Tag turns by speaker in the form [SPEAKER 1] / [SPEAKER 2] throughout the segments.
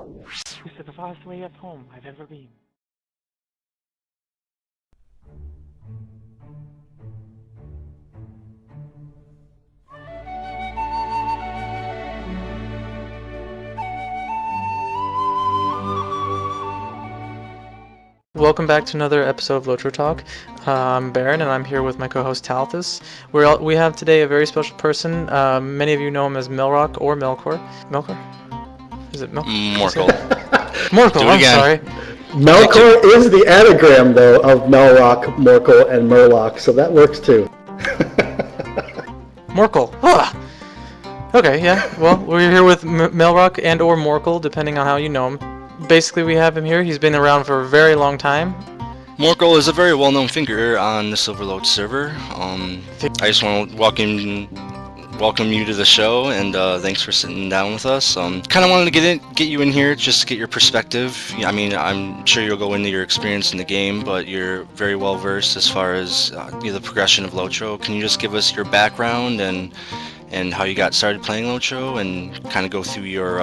[SPEAKER 1] This is the farthest way of home I've ever been.
[SPEAKER 2] Welcome back to another episode of Lotro Talk. I'm Baron, and I'm here with my co-host Talithus. We have today a very special person. Many of you know him as Melrock or Melkor. Melkor? Is it Melkor?
[SPEAKER 3] Morkel.
[SPEAKER 2] Morkel, I'm sorry.
[SPEAKER 4] Melkor is the anagram, though, of Melrock, Morkel, and Murloc, so that works too.
[SPEAKER 2] Morkel. Ah! Okay, yeah. Well, we're here with Melrock and or Morkel, depending on how you know him. Basically, we have him here. He's been around for a very long time.
[SPEAKER 3] Morkel is a very well-known figure on the Silverlode server. I just want to welcome you to the show, and thanks for sitting down with us. Kind of wanted to get you in here just to get your perspective. I mean, I'm sure you'll go into your experience in the game, but you're very well versed as far as the progression of Lotro. Can you just give us your background and how you got started playing Lotro, and kind of go through your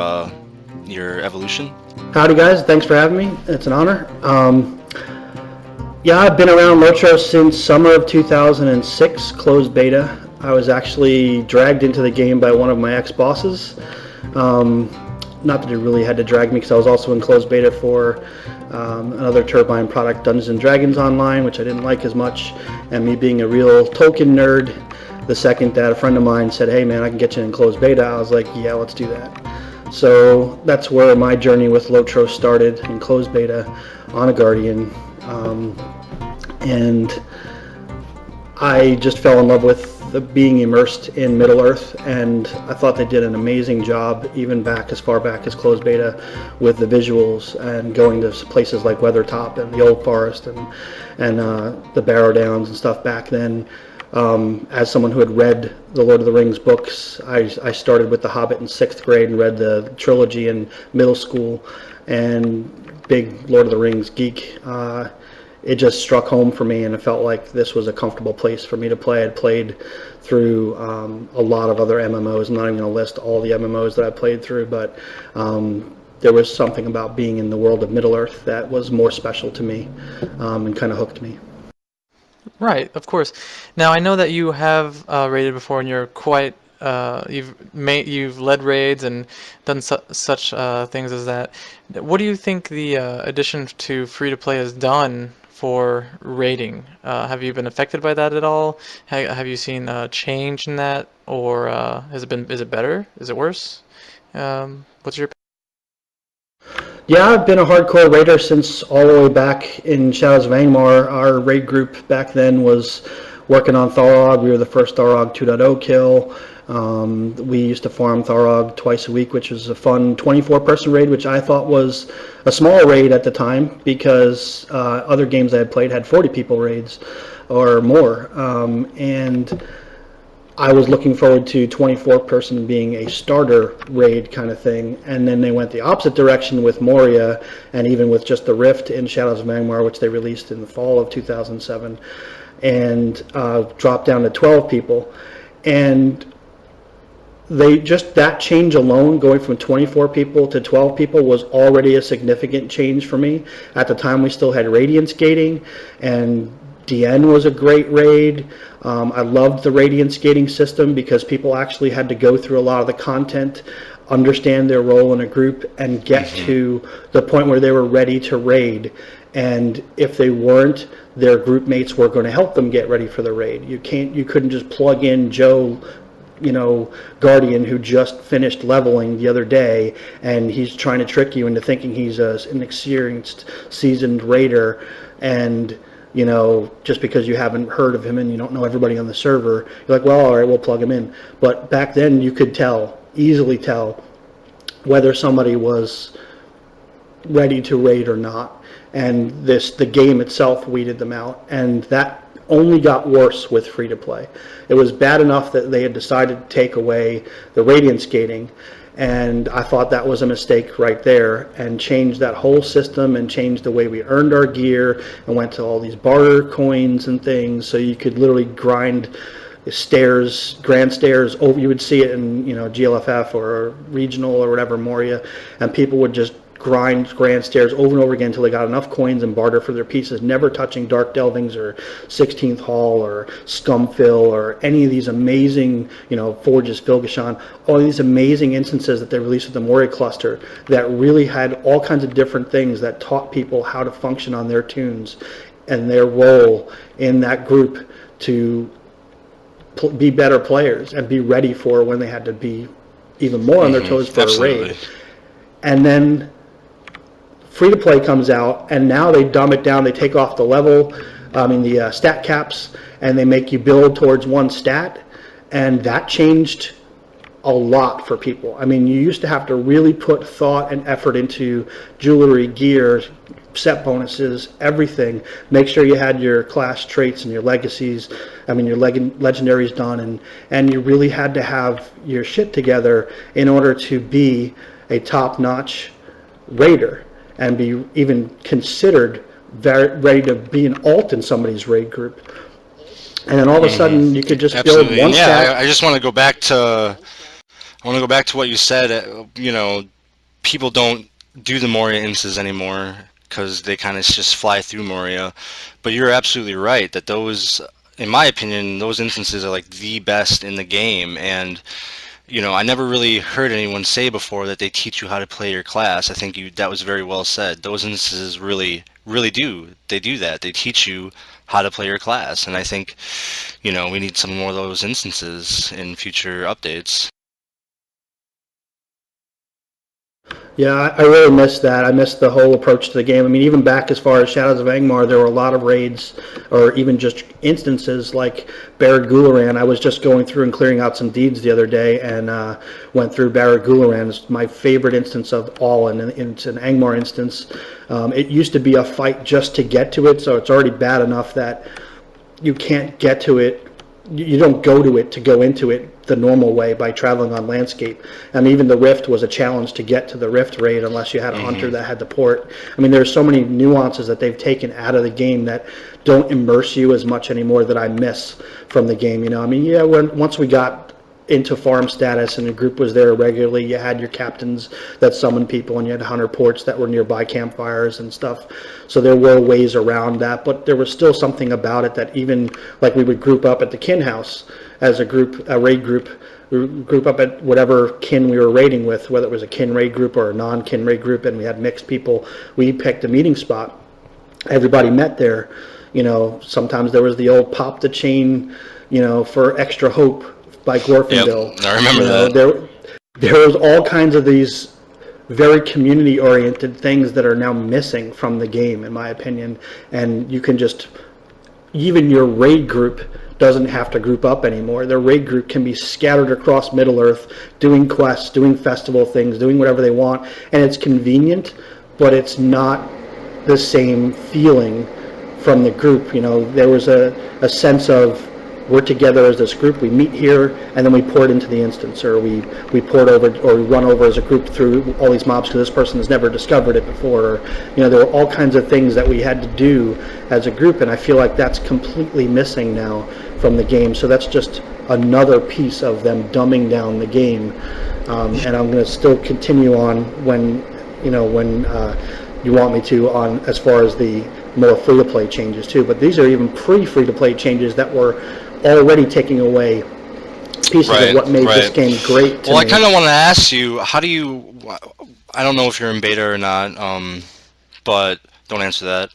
[SPEAKER 3] evolution?
[SPEAKER 4] Howdy guys, thanks for having me. It's an honor. Yeah, I've been around Lotro since summer of 2006, closed beta. I was actually dragged into the game by one of my ex-bosses. Not that he really had to drag me, because I was also in closed beta for another Turbine product, Dungeons & Dragons Online, which I didn't like as much. And me being a real Tolkien nerd, the second that a friend of mine said, "Hey man, I can get you in closed beta," I was like, yeah, let's do that. So that's where my journey with Lotro started, in closed beta on a Guardian. And I just fell in love with being immersed in Middle-earth, and I thought they did an amazing job, even back as far back as closed beta, with the visuals and going to places like Weathertop and the Old Forest and the Barrow Downs and stuff back then. As someone who had read the Lord of the Rings books, I started with The Hobbit in 6th grade and read the trilogy in middle school, and big Lord of the Rings geek. It just struck home for me, and it felt like this was a comfortable place for me to play. I'd played through a lot of other MMOs. I'm not even going to list all the MMOs that I played through, but there was something about being in the world of Middle-earth that was more special to me, and kind of hooked me.
[SPEAKER 2] Right, of course. Now I know that you have raided before, and you're quite. You've led raids and done such things as that. What do you think the addition to free-to-play has done for raiding? Have you been affected by that at all? Have you seen a change in that, or is it better? Is it worse? What's your?
[SPEAKER 4] Yeah, I've been a hardcore raider since all the way back in Shadows of Angmar. Our raid group back then was working on Tharog. We were the first Tharog 2.0 kill. We used to farm Tharog twice a week, which was a fun 24-person raid, which I thought was a small raid at the time, because other games I had played had 40 people raids or more. And I was looking forward to 24-person being a starter raid kind of thing, and then they went the opposite direction with Moria, and even with just the Rift in Shadows of Angmar, which they released in the fall of 2007, and dropped down to 12 people. And that change alone, going from 24 people to 12 people, was already a significant change for me. At the time, we still had Radiance gating, and DN was a great raid. I loved the Radiance gating system, because people actually had to go through a lot of the content, understand their role in a group, and get to the point where they were ready to raid. And if they weren't, their group mates were going to help them get ready for the raid. You couldn't just plug in Joe, Guardian, who just finished leveling the other day, and he's trying to trick you into thinking he's an experienced, seasoned raider, and just because you haven't heard of him and you don't know everybody on the server, you're like, well, all right, we'll plug him in. But back then, you could easily tell whether somebody was ready to raid or not, and the game itself weeded them out, and that only got worse with free-to-play. It was bad enough that they had decided to take away the Radiance gating, and I thought that was a mistake right there, and changed that whole system and changed the way we earned our gear, and went to all these barter coins and things, so you could literally grind stairs, grand stairs over. You would see it in GLFF or regional or whatever, Moria, and people would just grind grand stairs over and over again until they got enough coins and barter for their pieces, never touching Dark Delvings or 16th Hall or Scumfill or any of these amazing, Forges, Filgashan, all these amazing instances that they released with the Moria cluster that really had all kinds of different things that taught people how to function on their tunes and their role in that group to be better players and be ready for when they had to be even more on their toes for
[SPEAKER 3] Absolutely.
[SPEAKER 4] a raid. And then free-to-play comes out, and now they dumb it down. They take off the stat caps, and they make you build towards one stat, and that changed a lot for people. I mean, you used to have to really put thought and effort into jewelry, gear, set bonuses, everything. Make sure you had your class traits and your legacies, your legendaries done, and you really had to have your shit together in order to be a top-notch raider and be even considered ready to be an alt in somebody's raid group. And then all of a sudden, you could just
[SPEAKER 3] Absolutely.
[SPEAKER 4] build one stat.
[SPEAKER 3] I just want to go back to what you said. People don't do the Moria instances anymore because they kind of just fly through Moria. But you're absolutely right that those, in my opinion, those instances are like the best in the game. And I never really heard anyone say before that they teach you how to play your class. I think that was very well said. Those instances really, really do. They do that. They teach you how to play your class. And I think, we need some more of those instances in future updates.
[SPEAKER 4] Yeah, I really missed that. I missed the whole approach to the game. I mean, even back as far as Shadows of Angmar, there were a lot of raids, or even just instances like Barad Gularan. I was just going through and clearing out some deeds the other day, and went through Barad Gularan. It's my favorite instance of all, and it's an Angmar instance. It used to be a fight just to get to it, so it's already bad enough that you can't get to it. You don't go to it to go into it the normal way by traveling on landscape. And even the Rift was a challenge to get to the Rift raid unless you had a hunter that had the port. I mean, there's so many nuances that they've taken out of the game that don't immerse you as much anymore that I miss from the game. Once we got into farm status and the group was there regularly, you had your captains that summoned people, and you had hunter ports that were nearby campfires and stuff. So there were ways around that, but there was still something about it that even like we would group up at the kin house as a group, a raid group. We would group up at whatever kin we were raiding with, whether it was a kin raid group or a non-kin raid group, and we had mixed people. We picked a meeting spot. Everybody met there. Sometimes there was the old pop the chain, for extra hope by Glorfindel.
[SPEAKER 3] Yep, I remember that.
[SPEAKER 4] There was all kinds of these very community-oriented things that are now missing from the game, in my opinion. And you can even your raid group doesn't have to group up anymore. Their raid group can be scattered across Middle-earth, doing quests, doing festival things, doing whatever they want. And it's convenient, but it's not the same feeling from the group. There was a sense of, we're together as this group, we meet here, and then we port into the instance, or we port over, or we run over as a group through all these mobs because this person has never discovered it before. Or, there were all kinds of things that we had to do as a group, and I feel like that's completely missing now from the game. So that's just another piece of them dumbing down the game. And I'm going to still continue on when you want me to, on as far as the more free-to-play changes too. But these are even pre-free-to-play changes that were already taking away pieces of what made this game great to me.
[SPEAKER 3] I kind of want to ask you, how do you, I don't know if you're in beta or not, but don't answer that.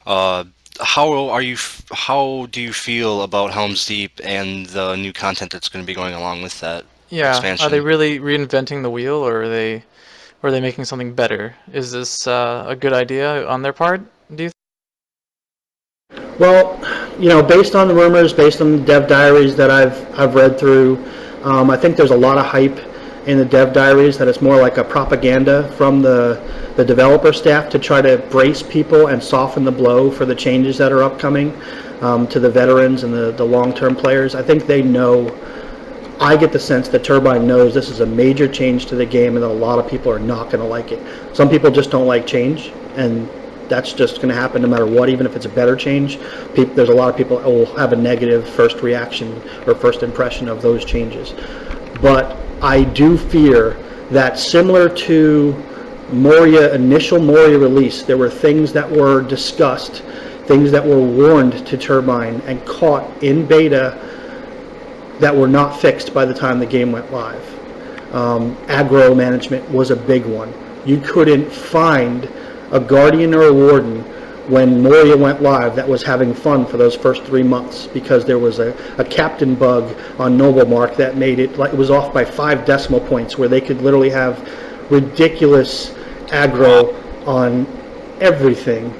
[SPEAKER 3] How do you feel about Helm's Deep and the new content that's going to be going along with that expansion?
[SPEAKER 2] Are they really reinventing the wheel, or are they making something better? Is this a good idea on their part, do you think?
[SPEAKER 4] Well, based on the rumors, based on the dev diaries that I've read through, I think there's a lot of hype in the dev diaries that it's more like a propaganda from the developer staff to try to brace people and soften the blow for the changes that are upcoming to the veterans and the long-term players. I think they know. I get the sense that Turbine knows this is a major change to the game and that a lot of people are not going to like it. Some people just don't like change, and that's just going to happen no matter what, even if it's a better change. There's a lot of people that will have a negative first reaction or first impression of those changes. But I do fear that, similar to initial Moria release, there were things that were discussed, things that were warned to Turbine and caught in beta that were not fixed by the time the game went live. Aggro management was a big one. You couldn't find a Guardian or a Warden when Moria went live that was having fun for those first 3 months, because there was a captain bug on Noble Mark that made it, like, it was off by 5 decimal points, where they could literally have ridiculous aggro on everything.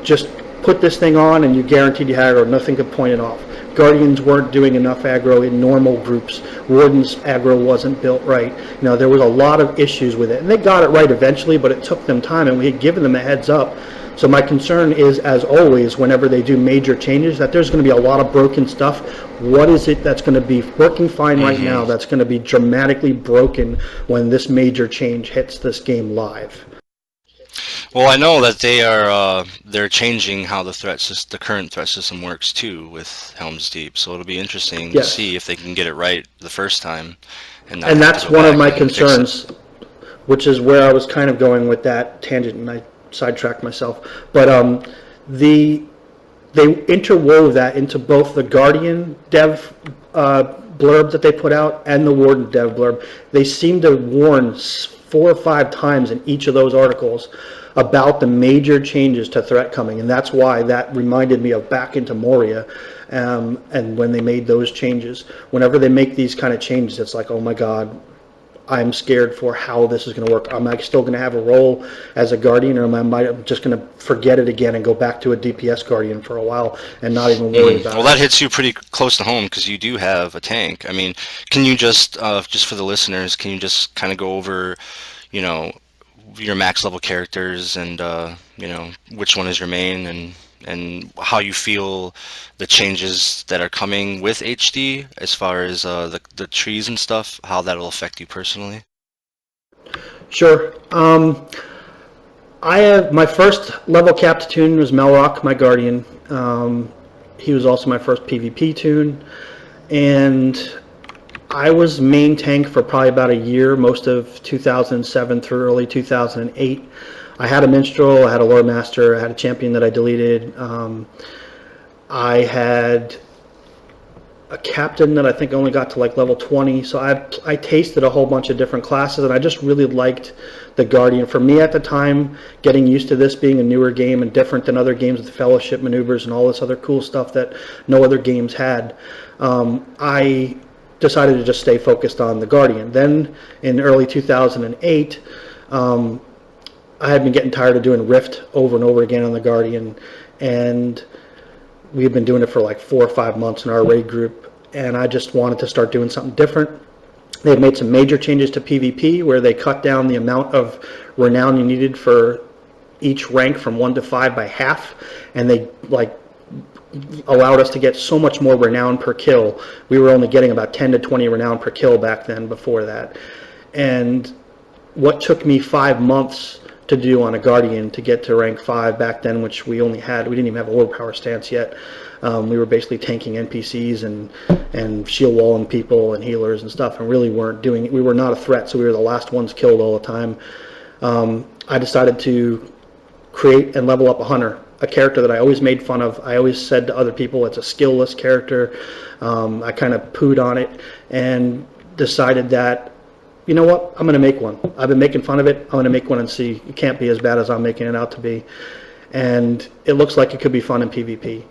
[SPEAKER 4] Just put this thing on and you guaranteed you had aggro, nothing could point it off. Guardians weren't doing enough aggro in normal groups. Warden's aggro wasn't built right. There was a lot of issues with it, and they got it right eventually, but it took them time, and we had given them a heads up. So my concern is, as always, whenever they do major changes, that there's going to be a lot of broken stuff. What is it that's going to be working fine right now that's going to be dramatically broken when this major change hits this game live?
[SPEAKER 3] Well, I know that they're changing how the current threat system works too with Helm's Deep. So it'll be interesting to see if they can get it right the first time. And
[SPEAKER 4] that's one of my concerns, which is where I was kind of going with that tangent, and I sidetracked myself. But they interwove that into both the Guardian dev blurb that they put out and the Warden dev blurb. They seem to warn 4 or 5 times in each of those articles about the major changes to threat coming, and that's why that reminded me of back into Moria, and when they made those changes. Whenever they make these kind of changes, it's like, oh my god, I'm scared for how this is going to work. Am I still going to have a role as a Guardian, or am I just going to forget it again and go back to a DPS Guardian for a while and not even worry about it?
[SPEAKER 3] Well, that hits you pretty close to home because you do have a tank. I mean, can you just for the listeners, can you just kind of go over, your max level characters and which one is your main, and how you feel the changes that are coming with HD as far as the trees and stuff, how that'll affect you personally?
[SPEAKER 4] Sure. I have my first level capped tune was Melrock, my Guardian. He was also my first PvP tune, and I was main tank for probably about a year, most of 2007 through early 2008. I had a minstrel, I had a lore master, I had a champion that I deleted. I had a captain that I think only got to like level 20. So I tasted a whole bunch of different classes, and I just really liked the Guardian. For me at the time, getting used to this being a newer game and different than other games with fellowship maneuvers and all this other cool stuff that no other games had, I decided to just stay focused on the Guardian. Then in early 2008, I had been getting tired of doing Rift over and over again on the Guardian, and we had been doing it for like 4 or 5 months in our raid group, and I just wanted to start doing something different. They had made some major changes to PvP where they cut down the amount of renown you needed for each rank from 1 to 5 by half, and they allowed us to get so much more renown per kill. We were only getting about 10 to 20 renown per kill back then before that. And what took me 5 months to do on a Guardian to get to rank 5 back then, which we didn't even have overpower stance yet. We were basically tanking NPCs and shield walling people and healers and stuff, and really we were not a threat, so we were the last ones killed all the time. I decided to create and level up a hunter, a character that I always made fun of. I always said to other people it's a skillless character. I kind of pooed on it and decided that, you know what, I'm going to make one. I've been making fun of it. I'm going to make one and see. It can't be as bad as I'm making it out to be. And it looks like it could be fun in PvP.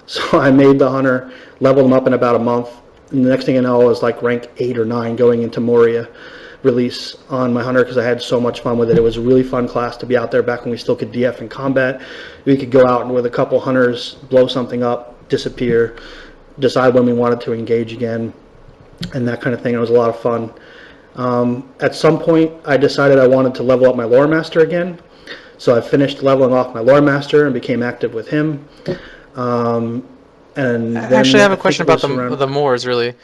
[SPEAKER 4] So I made the hunter, leveled him up in about a month. And the next thing I know, I was like rank 8 or 9 going into Moria release on my hunter because I had so much fun with it. It was a really fun class to be out there back when we still could DF in combat. We could go out with a couple hunters, blow something up, disappear, decide when we wanted to engage again, and that kind of thing. It was a lot of fun. At some point, I decided I wanted to level up my lore master again. So I finished leveling off my lore master and became active with him. And then
[SPEAKER 2] actually, I have a question about the Moors, really.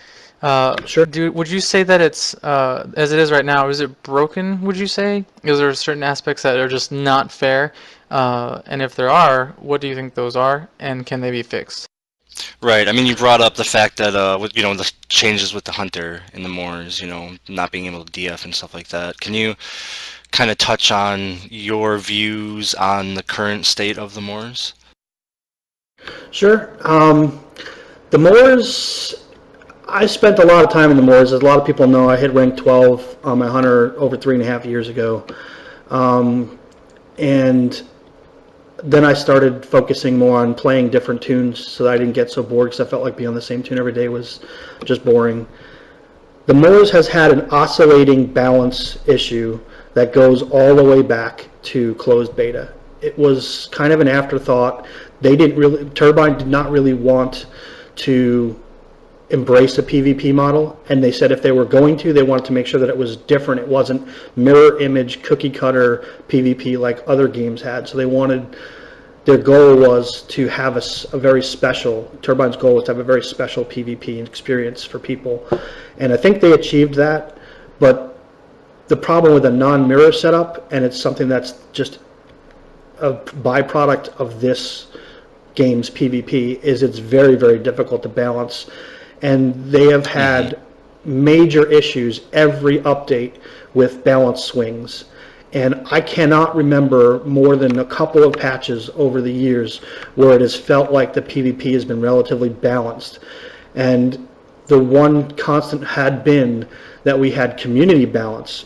[SPEAKER 4] Sure.
[SPEAKER 2] Would you say that it's, as it is right now, is it broken, would you say? Is there certain aspects that are just not fair? And if there are, what do you think those are? And can they be fixed?
[SPEAKER 3] Right. I mean, you brought up the fact that, with, the changes with the hunter and the Moors, not being able to DF and stuff like that. Can you kind of touch on your views on the current state of the Moors?
[SPEAKER 4] Sure. The Moors, I spent a lot of time in the Moors. As a lot of people know, I hit rank 12 on my hunter over 3.5 years ago. And then I started focusing more on playing different tunes so that I didn't get so bored, because I felt like being on the same tune every day was just boring. The Moors has had an oscillating balance issue that goes all the way back to closed beta. It was kind of an afterthought. Turbine did not really want to embrace a PvP model, and they said if they were going to, they wanted to make sure that it was different. It wasn't mirror image, cookie cutter PvP like other games had. So their goal was to have a very special, Turbine's goal was to have a very special PvP experience for people. And I think they achieved that, but the problem with a non-mirror setup, and it's something that's just a byproduct of this game's PvP, is it's very, very difficult to balance. And they have had major issues every update with balance swings. And I cannot remember more than a couple of patches over the years where it has felt like the PvP has been relatively balanced. And the one constant had been that we had community balance.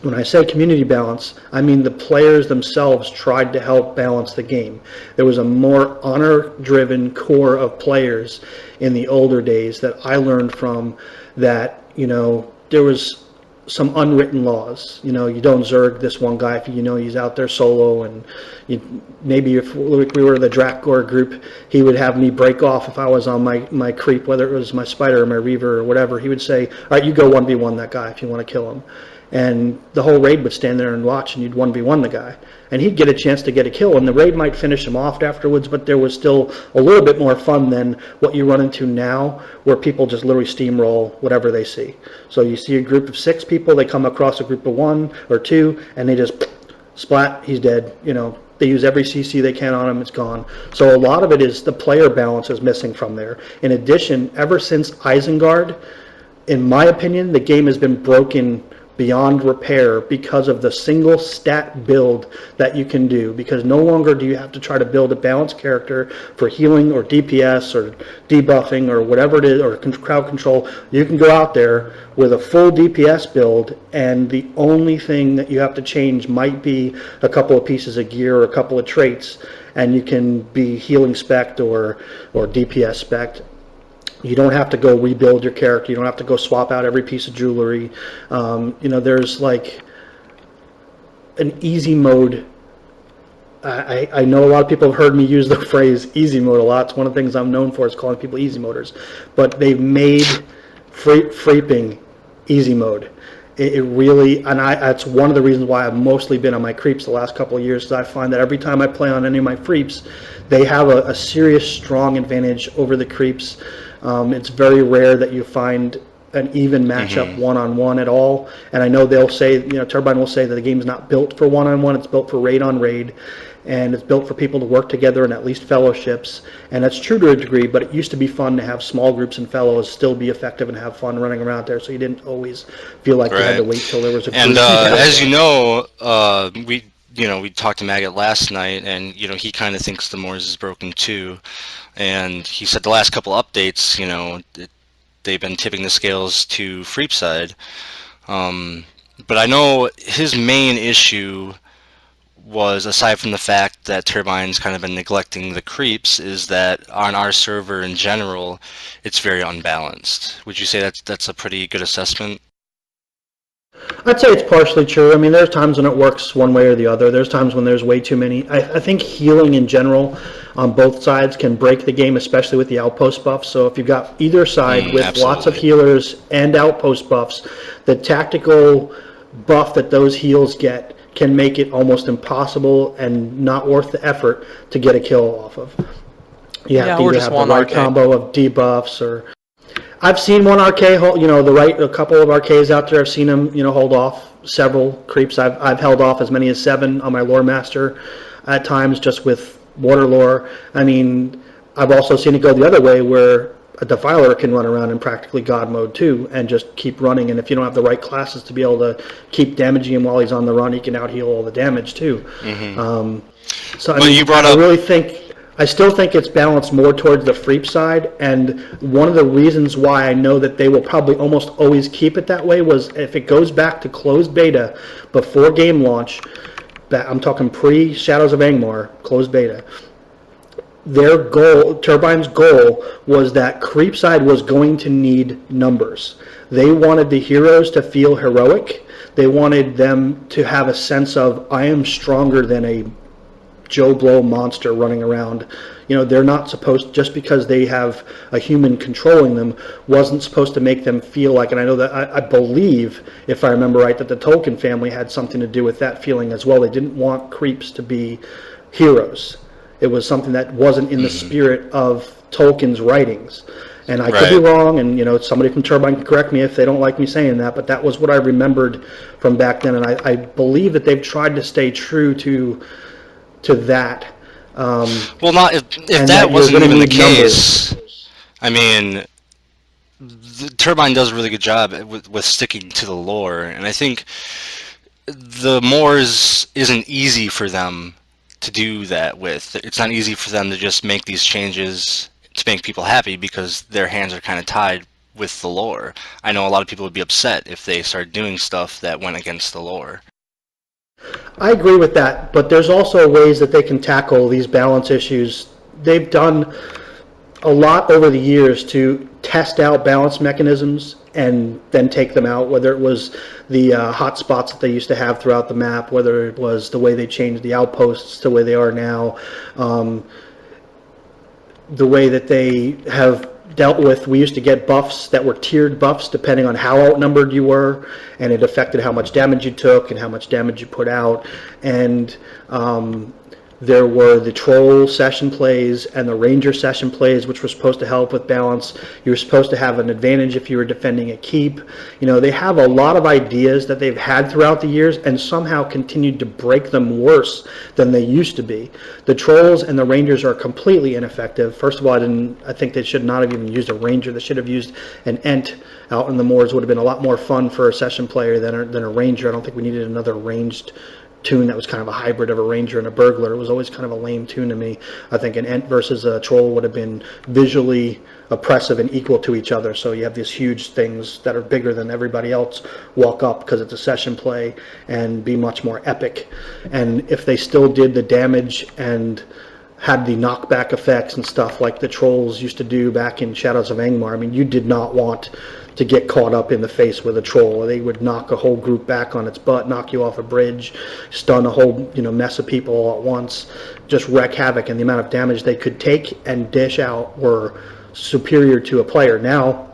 [SPEAKER 4] When I say community balance, I mean the players themselves tried to help balance the game. There was a more honor-driven core of players in the older days that I learned from, that, there was some unwritten laws. You don't Zerg this one guy if he's out there solo, and maybe if we were the Drakgor group, he would have me break off if I was on my creep, whether it was my spider or my reaver or whatever. He would say, all right, you go 1v1 that guy if you want to kill him. And the whole raid would stand there and watch, and you'd 1v1 the guy. And he'd get a chance to get a kill, and the raid might finish him off afterwards, but there was still a little bit more fun than what you run into now, where people just literally steamroll whatever they see. So you see a group of 6 people, they come across a group of 1 or 2, and they just splat, he's dead. They use every CC they can on him, it's gone. So a lot of it is the player balance is missing from there. In addition, ever since Isengard, in my opinion, the game has been broken beyond repair because of the single stat build that you can do, because no longer do you have to try to build a balanced character for healing or DPS or debuffing or whatever it is, or crowd control. You can go out there with a full DPS build, and the only thing that you have to change might be a couple of pieces of gear or a couple of traits, and you can be healing spec'd or DPS spec'd. You don't have to go rebuild your character. You don't have to go swap out every piece of jewelry. There's like an easy mode. I know a lot of people have heard me use the phrase easy mode a lot. It's one of the things I'm known for, is calling people easy moders. But they've made freeping easy mode. It really, and that's one of the reasons why I've mostly been on my creeps the last couple of years, because I find that every time I play on any of my freeps, they have a serious, strong advantage over the creeps. It's very rare that you find an even matchup one-on-one at all. And I know they'll say, Turbine will say that the game's not built for one-on-one, it's built for raid-on-raid, and it's built for people to work together in at least fellowships. And that's true to a degree, but it used to be fun to have small groups and fellows still be effective and have fun running around there, so you didn't always feel like you had to wait till there was a group.
[SPEAKER 3] And as you know, we talked to Maggot last night, and he kind of thinks the Moors is broken too. And he said the last couple updates, they've been tipping the scales to Freep side. But I know his main issue was, aside from the fact that Turbine's kind of been neglecting the creeps, is that on our server in general, it's very unbalanced. Would you say that's a pretty good assessment?
[SPEAKER 4] I'd say it's partially true. I mean, there's times when it works one way or the other. There's times when there's way too many. I think healing in general on both sides can break the game, especially with the outpost buffs. So if you've got either side with
[SPEAKER 3] absolutely.
[SPEAKER 4] Lots of healers and outpost buffs, the tactical buff that those heals get can make it almost impossible and not worth the effort to get a kill off of. You have to either have the right combo of debuffs, or I've seen one RK hold, a couple of RKs out there. I've seen them, hold off several creeps. I've held off as many as 7 on my lore master at times, just with water lore. I mean, I've also seen it go the other way, where a Defiler can run around in practically God mode too and just keep running, and if you don't have the right classes to be able to keep damaging him while he's on the run, he can out-heal all the damage too. So I mean, I still think it's balanced more towards the Freep side, and one of the reasons why I know that they will probably almost always keep it that way was if it goes back to closed beta before game launch, I'm talking pre-Shadows of Angmar, closed beta, their goal, Turbine's goal, was that creep side was going to need numbers. They wanted the heroes to feel heroic. They wanted them to have a sense of, I am stronger than a Joe Blow monster running around. You know, they're not supposed, just because they have a human controlling them, wasn't supposed to make them feel like, and I know that, I believe, if I remember right, that the Tolkien family had something to do with that feeling as well. They didn't want creeps to be heroes. It was something that wasn't in the spirit of Tolkien's writings. And I could be wrong, and, you know, somebody from Turbine can correct me if they don't like me saying that, but that was what I remembered from back then, and I believe that they've tried to stay true to that.
[SPEAKER 3] Well, not if that wasn't even the case. I mean, the Turbine does a really good job with sticking to the lore, and I think the Moors isn't easy for them to do that with. It's not easy for them to just make these changes to make people happy because their hands are kind of tied with the lore. I know a lot of people would be upset if they started doing stuff that went against the lore.
[SPEAKER 4] I agree with that, but there's also ways that they can tackle these balance issues. They've done a lot over the years to test out balance mechanisms and then take them out, whether it was the hot spots that they used to have throughout the map, whether it was the way they changed the outposts to the way they are now, the way that they have dealt with, we used to get buffs that were tiered buffs depending on how outnumbered you were, and it affected how much damage you took and how much damage you put out. And there were the troll session plays and the ranger session plays, which were supposed to help with balance. You were supposed to have an advantage if you were defending a keep. You know, they have a lot of ideas that they've had throughout the years and somehow continued to break them worse than they used to be. The trolls and the rangers are completely ineffective. First of all, I think they should not have even used a ranger. They should have used an ent out in the moors. Would have been a lot more fun for a session player than a ranger. I don't think we needed another ranged tune that was kind of a hybrid of a ranger and a burglar. It was always kind of a lame tune to me. I think an ent versus a troll would have been visually oppressive and equal to each other. So you have these huge things that are bigger than everybody else walk up because it's a session play and be much more epic. And if they still did the damage and had the knockback effects and stuff like the trolls used to do back in Shadows of Angmar, I mean, you did not want to get caught up in the face with a troll. They would knock a whole group back on its butt, knock you off a bridge, stun a whole mess of people all at once, just wreak havoc, and the amount of damage they could take and dish out were superior to a player. Now,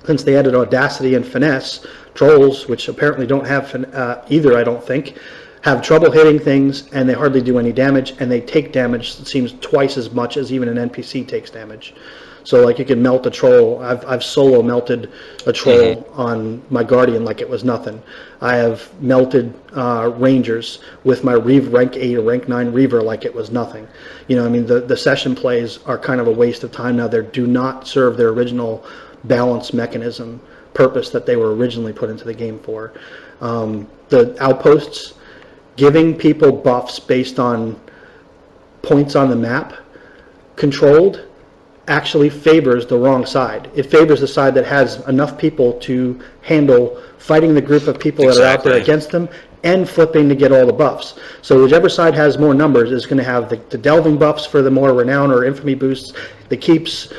[SPEAKER 4] since they added Audacity and Finesse, trolls, which apparently don't have either, I don't think, have trouble hitting things, and they hardly do any damage, and they take damage, it seems, twice as much as even an NPC takes damage. So, like, you can melt a troll. I've solo melted a troll on my Guardian like it was nothing. I have melted Rangers with my rank 8 or rank 9 Reaver like it was nothing. You know, I mean, the session plays are kind of a waste of time now. They do not serve their original balance mechanism purpose that they were originally put into the game for. The outposts, giving people buffs based on points on the map, controlled, actually favors the wrong side. It favors the side that has enough people to handle fighting the group of people that are out there against them and flipping to get all the buffs. So whichever side has more numbers is going to have the delving buffs for the more renown or infamy boosts, the keeps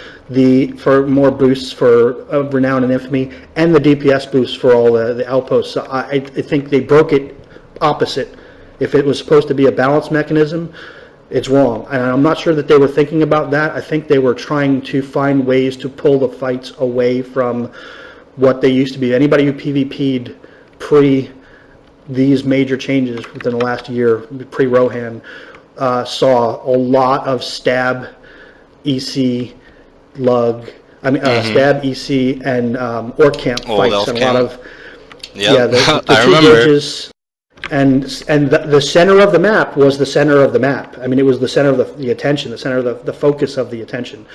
[SPEAKER 4] for more boosts for renown and infamy, and the DPS boosts for all the outposts. So I think they broke it opposite. If it was supposed to be a balance mechanism, it's wrong. And I'm not sure that they were thinking about that. I think they were trying to find ways to pull the fights away from what they used to be. Anybody who PvP'd pre these major changes within the last year, pre-Rohan, saw a lot of stab, EC, lug, stab, EC, and Orc Camp fights. And a lot of, the
[SPEAKER 3] I
[SPEAKER 4] two
[SPEAKER 3] remember.
[SPEAKER 4] gauges. and the center of the map was the center of the map. I mean, it was the center of the attention, the center of the focus of the attention.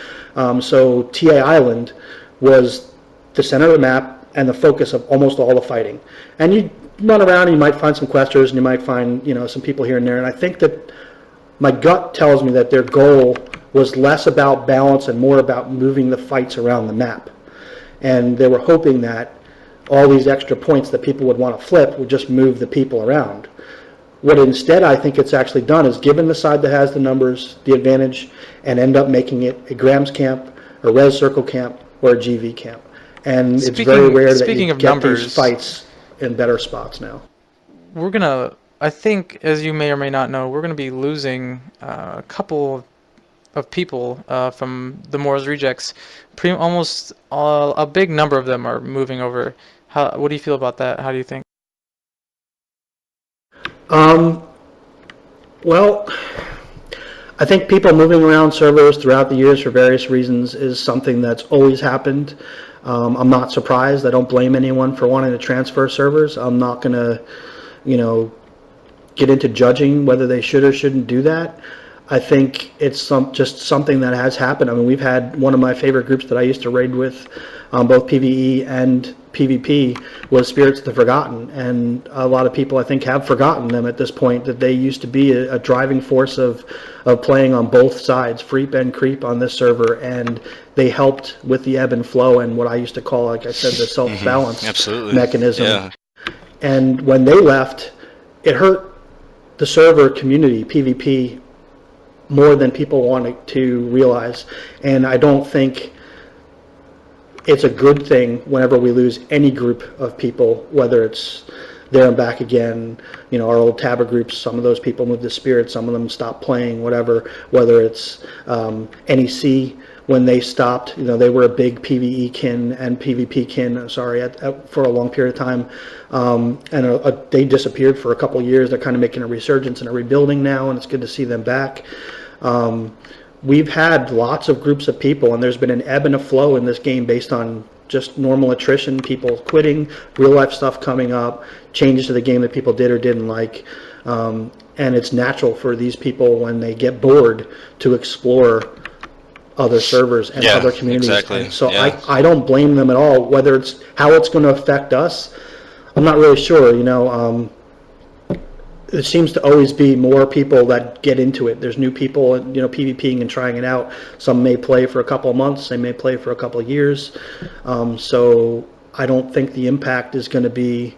[SPEAKER 4] So TA Island was the center of the map and the focus of almost all the fighting. And you run around and you might find some questers and you might find, you know, some people here and there. And I think that my gut tells me that their goal was less about balance and more about moving the fights around the map. And they were hoping that all these extra points that people would want to flip would just move the people around. What instead I think it's actually done is given the side that has the numbers the advantage and end up making it a Grams camp, a Res Circle camp, or a GV camp. And it's very rare that you get these fights in better spots now.
[SPEAKER 2] We're going to, I think, as you may or may not know, we're going to be losing a couple of people from the Moore's Rejects. Almost a big number of them are moving over. What do you feel about that? How do you think?
[SPEAKER 4] Well, I think people moving around servers throughout the years for various reasons is something that's always happened. I'm not surprised. I don't blame anyone for wanting to transfer servers. I'm not going to, you know, get into judging whether they should or shouldn't do that. I think it's just something that has happened. I mean, we've had one of my favorite groups that I used to raid with, both PvE and PvP, was Spirits of the Forgotten, and a lot of people I think have forgotten them at this point, that they used to be a driving force of playing on both sides, Freep and Creep on this server, and they helped with the ebb and flow and what I used to call, like I said, the self-balance mechanism.
[SPEAKER 3] Yeah.
[SPEAKER 4] And when they left, it hurt the server community, PvP, more than people wanted to realize. And I don't think it's a good thing whenever we lose any group of people, whether it's There and Back Again, you know, our old Tabba groups, some of those people moved to Spirit, some of them stopped playing, whatever, whether it's NEC, when they stopped, you know, they were a big PvE kin and PvP kin, for a long period of time, and they disappeared for a couple of years. They're kind of making a resurgence and a rebuilding now, and it's good to see them back. We've had lots of groups of people, and there's been an ebb and a flow in this game based on just normal attrition, people quitting, real life stuff coming up, changes to the game that people did or didn't like, and it's natural for these people when they get bored to explore other servers and other communities.
[SPEAKER 3] Exactly.
[SPEAKER 4] And so I don't blame them at all. Whether it's how it's going to affect us, I'm not really sure. You know, there seems to always be more people that get into it. There's new people, you know, PvPing and trying it out. Some may play for a couple of months, they may play for a couple of years. So I don't think the impact is going to be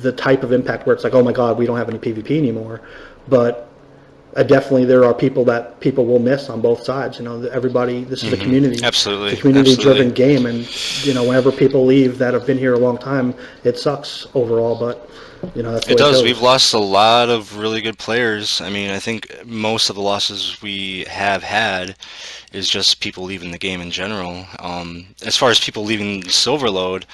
[SPEAKER 4] the type of impact where it's like, oh my God, we don't have any PvP anymore. But definitely there are people that people will miss on both sides. You know, everybody, this is a community.
[SPEAKER 3] Absolutely.
[SPEAKER 4] It's a community-driven game, and, you know, whenever people leave that have been here a long time, it sucks overall, but, you know, that's the way
[SPEAKER 3] It does.
[SPEAKER 4] goes.
[SPEAKER 3] We've lost a lot of really good players. I mean, I think most of the losses we have had is just people leaving the game in general. As far as people leaving Silverlode,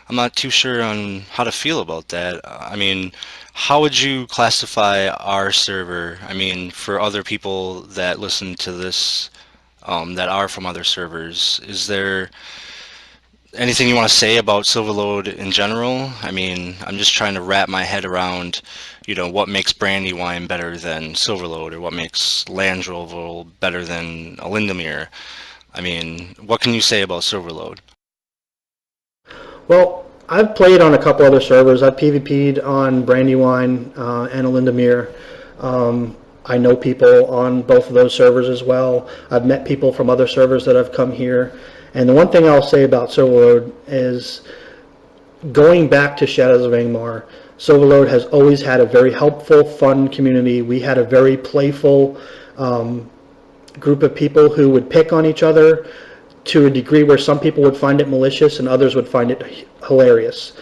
[SPEAKER 3] I'm not too sure on how to feel about that. I mean, how would you classify our server? I mean, for other people that listen to this, that are from other servers, is there anything you want to say about Silverlode in general? I mean, I'm just trying to wrap my head around, you know, what makes Brandywine better than Silverlode, or what makes Landroval better than Lindemere. I mean, what can you say about Silverlode?
[SPEAKER 4] Well, I've played on a couple other servers. I've PvP'd on Brandywine and Lindemere. I know people on both of those servers as well. I've met people from other servers that have come here. And the one thing I'll say about Silverlode is, going back to Shadows of Angmar, Silverlode has always had a very helpful, fun community. We had a very playful group of people who would pick on each other to a degree where some people would find it malicious and others would find it hilarious.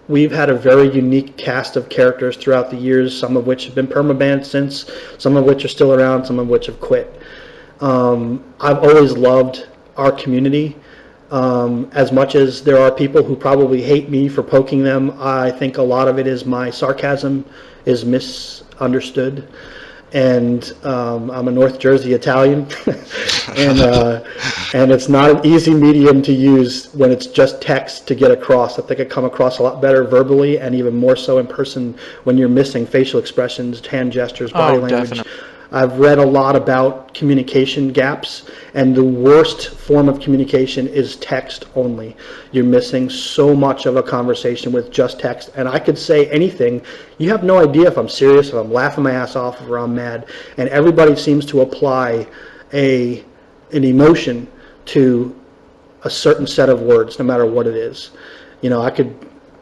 [SPEAKER 4] We've had a very unique cast of characters throughout the years, some of which have been permabanned since, some of which are still around, some of which have quit. I've always loved our community. As much as there are people who probably hate me for poking them, I think a lot of it is my sarcasm is misunderstood. and I'm a North Jersey Italian, and it's not an easy medium to use when it's just text to get across. I think I come across a lot better verbally, and even more so in person when you're missing facial expressions, hand gestures, body language.
[SPEAKER 2] Definitely.
[SPEAKER 4] I've read a lot about communication gaps, and the worst form of communication is text only. You're missing so much of a conversation with just text, and I could say anything. You have no idea if I'm serious, if I'm laughing my ass off, or I'm mad, and everybody seems to apply an emotion to a certain set of words, no matter what it is. You know, I could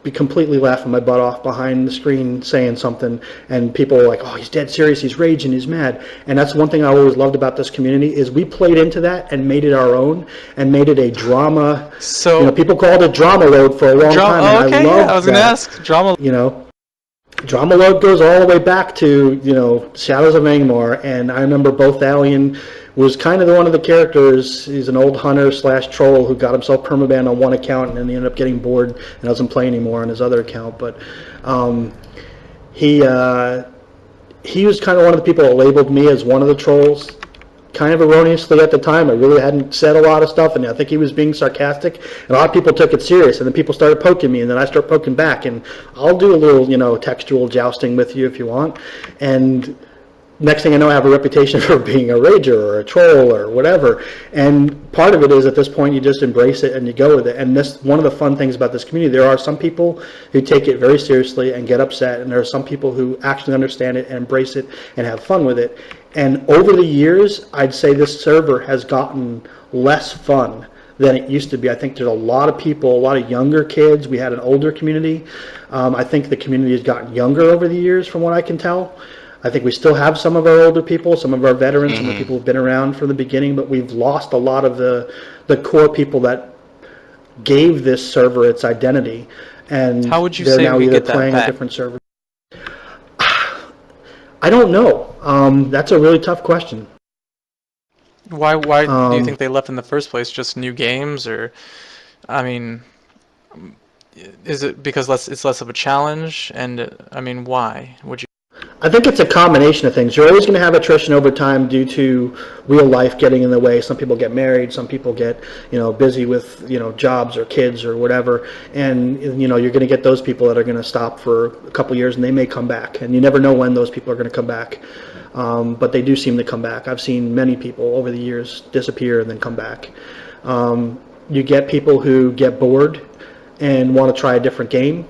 [SPEAKER 4] be completely laughing my butt off behind the screen saying something, and people are like, oh, he's dead serious, he's raging, he's mad. And that's one thing I always loved about this community, is we played into that and made it our own, and made it a drama.
[SPEAKER 2] So,
[SPEAKER 4] you know, people called it drama load for a long time, and
[SPEAKER 2] okay,
[SPEAKER 4] I loved
[SPEAKER 2] I was going to ask, drama.
[SPEAKER 4] You know, drama load goes all the way back to, you know, Shadows of Angmar, and I remember both Alien was kind of one of the characters. He's an old hunter / troll who got himself permabanned on one account, and then he ended up getting bored and doesn't play anymore on his other account. But he was kind of one of the people that labeled me as one of the trolls, kind of erroneously at the time. I really hadn't said a lot of stuff, and I think he was being sarcastic, and a lot of people took it serious, and then people started poking me, and then I started poking back, and I'll do a little, you know, textual jousting with you if you want. And next thing I know, I have a reputation for being a rager or a troll or whatever. And part of it is, at this point, you just embrace it and you go with it. And this, one of the fun things about this community, there are some people who take it very seriously and get upset, and there are some people who actually understand it and embrace it and have fun with it. And over the years, I'd say this server has gotten less fun than it used to be. I think there's a lot of people, a lot of younger kids. We had an older community. I think the community has gotten younger over the years, from what I can tell. I think we still have some of our older people, some of our veterans, some of the people who've been around from the beginning, but we've lost a lot of the core people that gave this server its identity. And
[SPEAKER 2] how would you
[SPEAKER 4] they're
[SPEAKER 2] say
[SPEAKER 4] now
[SPEAKER 2] we
[SPEAKER 4] either
[SPEAKER 2] get that
[SPEAKER 4] playing
[SPEAKER 2] back?
[SPEAKER 4] a different server. I don't know. That's a really tough question.
[SPEAKER 2] Why do you think they left in the first place? Just new games, or, I mean, is it because it's less of a challenge? And I mean, why would you?
[SPEAKER 4] I think it's a combination of things. You're always going to have attrition over time due to real life getting in the way. Some people get married, some people get, you know, busy with, you know, jobs or kids or whatever, and, you know, you're going to get those people that are going to stop for a couple years, and they may come back, and you never know when those people are going to come back. But they do seem to come back. I've seen many people over the years disappear and then come back. You get people who get bored and want to try a different game,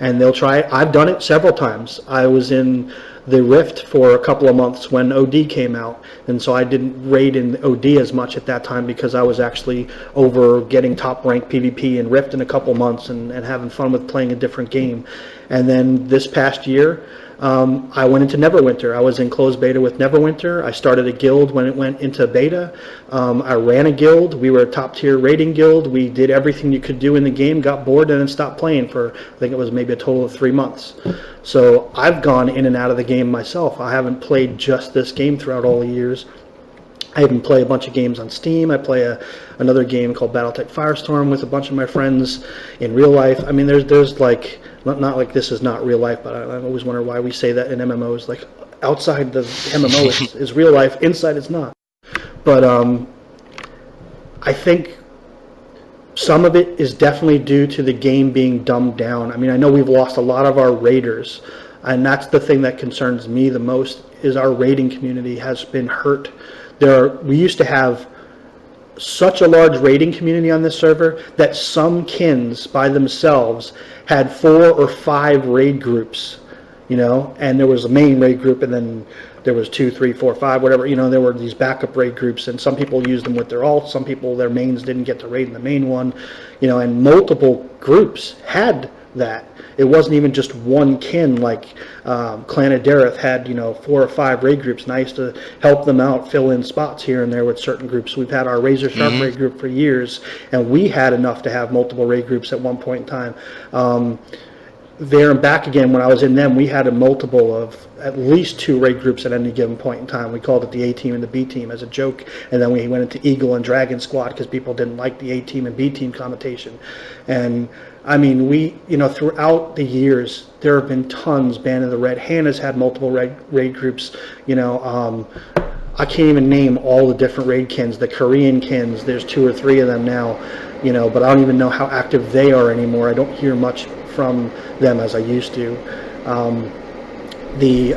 [SPEAKER 4] and they'll try it. I've done it several times. I was in the Rift for a couple of months when OD came out, and so I didn't raid in OD as much at that time because I was actually over getting top rank PvP in Rift in a couple months and having fun with playing a different game. And then this past year, I went into Neverwinter. I was in closed beta with Neverwinter. I started a guild when it went into beta. I ran a guild. We were a top tier raiding guild. We did everything you could do in the game, got bored, and then stopped playing for, I think it was maybe a total of 3 months. So I've gone in and out of the game myself. I haven't played just this game throughout all the years. I even play a bunch of games on Steam. I play another game called Battletech Firestorm with a bunch of my friends in real life. I mean, there's like, not like this is not real life, but I always wonder why we say that in MMOs. Like, outside the MMO is real life, inside it's not. But I think some of it is definitely due to the game being dumbed down. I mean, I know we've lost a lot of our raiders, and that's the thing that concerns me the most, is our raiding community has been hurt. We used to have such a large raiding community on this server that some kins by themselves had 4 or 5 raid groups, you know, and there was a main raid group, and then there was 2, 3, 4, 5, whatever, you know, there were these backup raid groups, and some people used them with their alts, some people, their mains didn't get to raid in the main one, you know, and multiple groups had that. It wasn't even just one kin, like Clan of Dareth had, you know, 4 or 5 raid groups, and I used to help them out, fill in spots here and there with certain groups. We've had our Razor Sharp raid group for years, and we had enough to have multiple raid groups at one point in time. there and back again, when I was in them, we had a multiple of at least 2 raid groups at any given point in time. We called it the A team and the B team as a joke, and then we went into Eagle and Dragon Squad because people didn't like the A team and B team connotation. And I mean, we, throughout the years, there have been tons. Band of the Red Hand has had multiple raid groups. I can't even name all the different raid kins. The Korean kins, there's 2 or 3 of them now, but I don't even know how active they are anymore. I don't hear much from them as I used to. The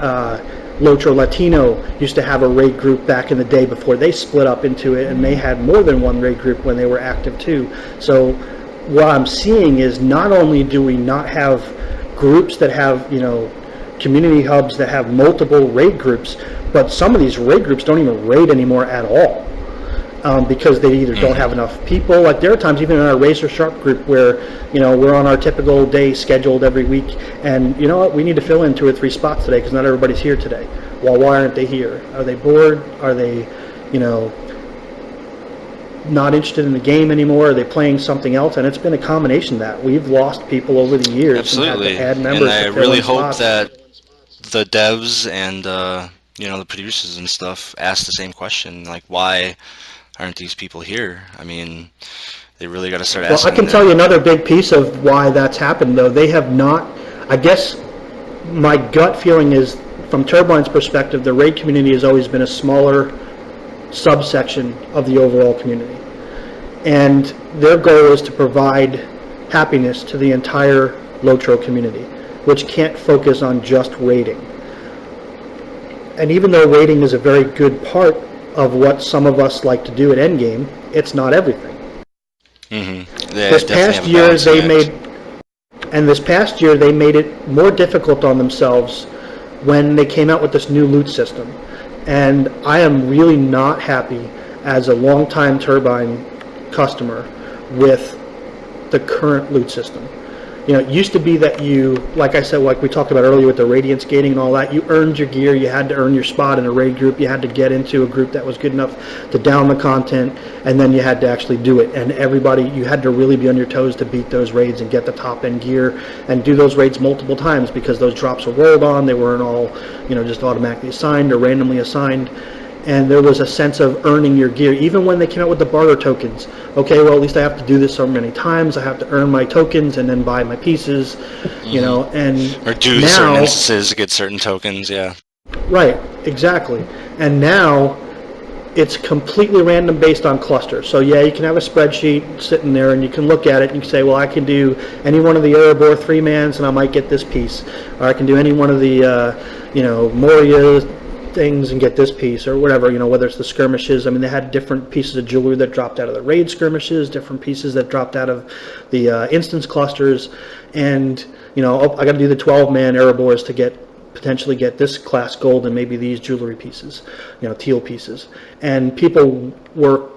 [SPEAKER 4] Lotro Latino used to have a raid group back in the day before they split up into it, and they had more than one raid group when they were active too. So what I'm seeing is not only do we not have groups that have, community hubs that have multiple raid groups, but some of these raid groups don't even raid anymore at all. Because they either don't have enough people. Like there are times even in our Razor Sharp group where, we're on our typical day scheduled every week, and you know what, we need to fill in 2 or 3 spots today because not everybody's here today. Well, why aren't they here? Are they bored? Are they, not interested in the game anymore? Are they playing something else? And it's been a combination of that. We've lost people over the years.
[SPEAKER 3] Absolutely.
[SPEAKER 4] And had to add members
[SPEAKER 3] and I
[SPEAKER 4] to fill
[SPEAKER 3] really
[SPEAKER 4] in
[SPEAKER 3] hope
[SPEAKER 4] spots.
[SPEAKER 3] that the devs and, the producers and stuff ask the same question, like, why aren't these people here? I mean, they really got to start asking.
[SPEAKER 4] Well, I can tell you another big piece of why that's happened, though. They have not, I guess my gut feeling is, from Turbine's perspective, the raid community has always been a smaller subsection of the overall community. And their goal is to provide happiness to the entire Lotro community, which can't focus on just raiding. And even though raiding is a very good part of what some of us like to do at Endgame, it's not everything.
[SPEAKER 3] Mm-hmm.
[SPEAKER 4] This past year they made it more difficult on themselves when they came out with this new loot system. And I am really not happy as a longtime Turbine customer with the current loot system. It used to be that you, like I said, like we talked about earlier with the radiant skating and all that, you earned your gear, you had to earn your spot in a raid group, you had to get into a group that was good enough to down the content, and then you had to actually do it. And everybody, you had to really be on your toes to beat those raids and get the top end gear and do those raids multiple times because those drops were rolled on, they weren't all, just automatically assigned or randomly assigned. And there was a sense of earning your gear, even when they came out with the barter tokens. Okay, well, at least I have to do this so many times. I have to earn my tokens and then buy my pieces, and
[SPEAKER 3] or do
[SPEAKER 4] now,
[SPEAKER 3] certain instances to get certain tokens, yeah.
[SPEAKER 4] Right, exactly. And now it's completely random based on cluster. So yeah, you can have a spreadsheet sitting there and you can look at it and you can say, well, I can do any one of the Erebor 3-mans and I might get this piece. Or I can do any one of the, Moria things and get this piece, or whatever, whether it's the skirmishes. I mean, they had different pieces of jewelry that dropped out of the raid skirmishes, different pieces that dropped out of the instance clusters, and I got to do the 12-man Erebors to potentially get this class gold and maybe these jewelry pieces, teal pieces. And people were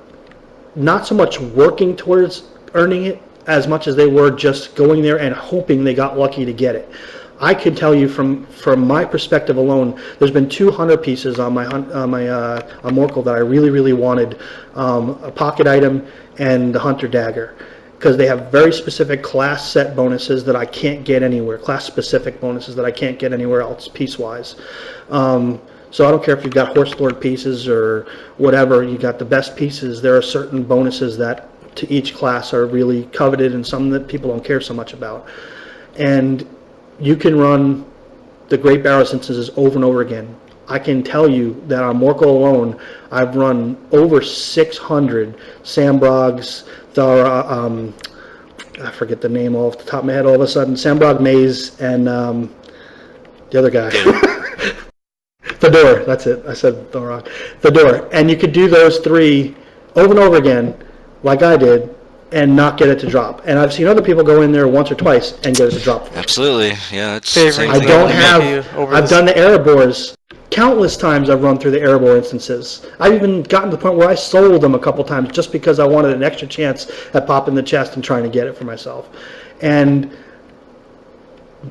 [SPEAKER 4] not so much working towards earning it as much as they were just going there and hoping they got lucky to get it. I can tell you from my perspective alone, there's been 200 pieces on my on Morkel that I really, really wanted, a pocket item and the Hunter Dagger, because they have very specific class set bonuses that I can't get anywhere, class specific bonuses that I can't get anywhere else piece-wise. So I don't care if you've got Horse Lord pieces or whatever, you got the best pieces, there are certain bonuses that to each class are really coveted and some that people don't care so much about. And you can run the Great Barrows instances over and over again. I can tell you that on Morkel alone, I've run over 600 Sambrogs, I forget the name off the top of my head all of a sudden, Sambrog Maze, and the other guy. Fedor, that's it. I said Thorog. Fedor. And you could do those 3 over and over again, like I did, and not get it to drop. And I've seen other people go in there once or twice and get it to drop.
[SPEAKER 3] Absolutely, yeah. It's
[SPEAKER 2] Favoring
[SPEAKER 3] same
[SPEAKER 4] I
[SPEAKER 3] thing.
[SPEAKER 4] don't have, I've done the Erebors. Countless times I've run through the Erebor instances. I've even gotten to the point where I sold them a couple times just because I wanted an extra chance at popping the chest and trying to get it for myself. And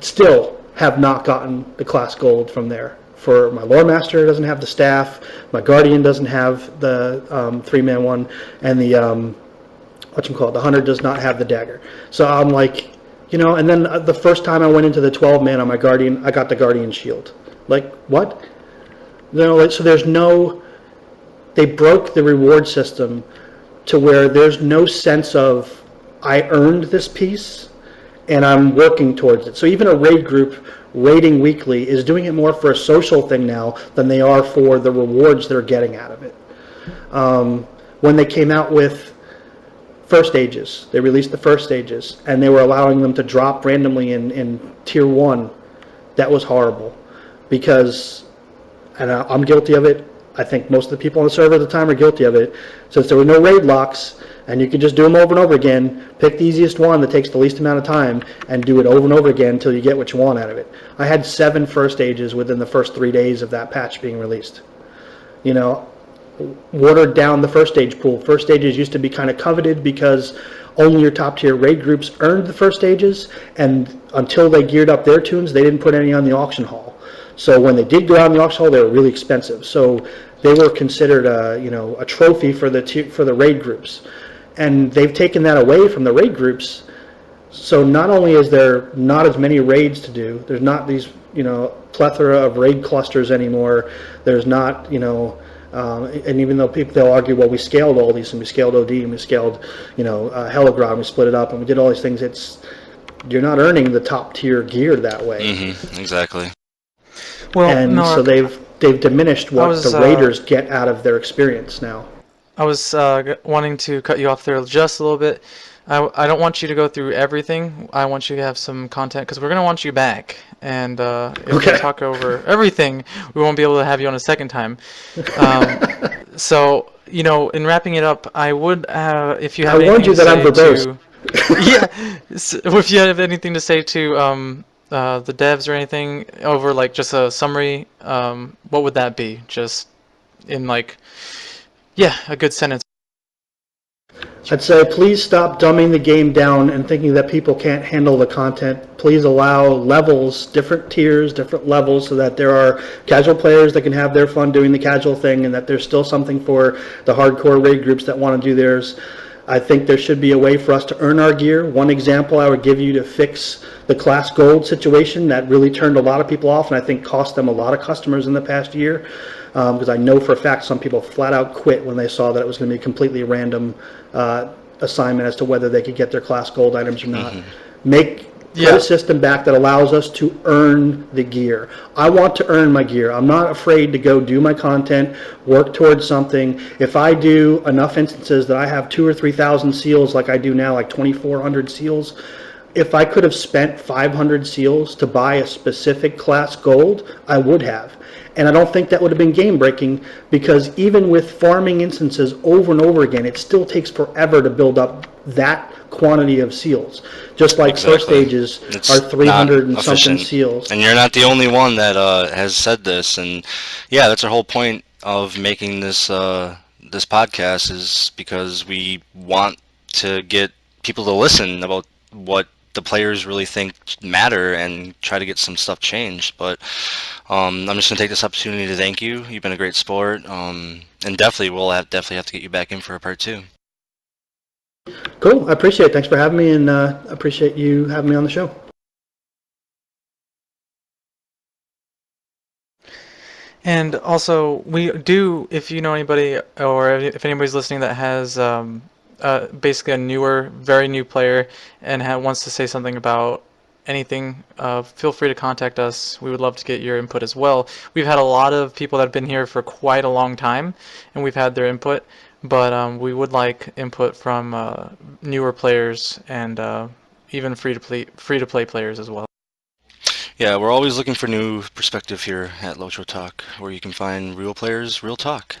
[SPEAKER 4] still have not gotten the class gold from there. For my Lore Master doesn't have the staff, my Guardian doesn't have the 3-man one, and the the Hunter does not have the dagger. So I'm like, You know, and then the first time I went into the 12-man on my Guardian, I got the Guardian Shield. Like, what? You know, like, so there's no... They broke the reward system to where there's no sense of, I earned this piece, and I'm working towards it. So even a raid group raiding weekly is doing it more for a social thing now than they are for the rewards they're getting out of it. When they came out with first stages, they released the first stages, and they were allowing them to drop randomly in tier 1. That was horrible, because, and I'm guilty of it, I think most of the people on the server at the time are guilty of it, since there were no raid locks, and you could just do them over and over again, pick the easiest one that takes the least amount of time, and do it over and over again until you get what you want out of it. I had 7 first stages within the first 3 days of that patch being released. You know, watered down the first stage pool. First stages used to be kind of coveted because only your top tier raid groups earned the first stages, and until they geared up their tunes, they didn't put any on the auction hall. So when they did go out in the auction hall, they were really expensive. So they were considered a trophy for the raid groups, and they've taken that away from the raid groups. So not only is there not as many raids to do, there's not these plethora of raid clusters anymore. There's not and even though they'll argue, well, we scaled all these, and we scaled OD, and we scaled Heligrod, and we split it up, and we did all these things. You're not earning the top tier gear that way.
[SPEAKER 3] Mm-hmm. Exactly.
[SPEAKER 2] Well,
[SPEAKER 4] and
[SPEAKER 2] no,
[SPEAKER 4] so they've diminished what the raiders get out of their experience now.
[SPEAKER 2] I was wanting to cut you off there just a little bit. I don't want you to go through everything. I want you to have some content, because we're going to want you back. And if we talk over everything, we won't be able to have you on a second time. So, in wrapping it up, I would, if you have anything to say if you have anything to say to the devs or anything over like just a summary, what would that be? Just in a good sentence.
[SPEAKER 4] I'd say please stop dumbing the game down and thinking that people can't handle the content. Please allow levels, different tiers, different levels, so that there are casual players that can have their fun doing the casual thing, and that there's still something for the hardcore raid groups that want to do theirs. I think there should be a way for us to earn our gear. One example I would give you to fix the class gold situation that really turned a lot of people off, and I think cost them a lot of customers in the past year, because I know for a fact some people flat out quit when they saw that it was going to be a completely random assignment as to whether they could get their class gold items or not. Put a system back that allows us to earn the gear. I want to earn my gear. I'm not afraid to go do my content, work towards something. If I do enough instances that I have 2,000 or 3,000 seals like I do now, like 2,400 seals, if I could have spent 500 seals to buy a specific class gold, I would have. And I don't think that would have been game breaking, because even with farming instances over and over again, it still takes forever to build up that quantity of seals. Just like first stages are 300 and something seals.
[SPEAKER 3] And you're not the only one that has said this. And yeah, that's our whole point of making this this podcast, is because we want to get people to listen about what the players really think matter and try to get some stuff changed. But I'm just going to take this opportunity to thank you. You've been a great sport, and definitely we'll have to get you back in for a part 2.
[SPEAKER 4] Cool. I appreciate it. Thanks for having me, and appreciate you having me on the show.
[SPEAKER 2] And also, we do, if you know anybody, or if anybody's listening that has basically a very new player and wants to say something about anything, feel free to contact us. We would love to get your input as well. We've had a lot of people that have been here for quite a long time, and we've had their input, but we would like input from newer players and even free to play players as well.
[SPEAKER 3] Yeah, we're always looking for new perspective here at Lotro Talk, where you can find real players, real talk.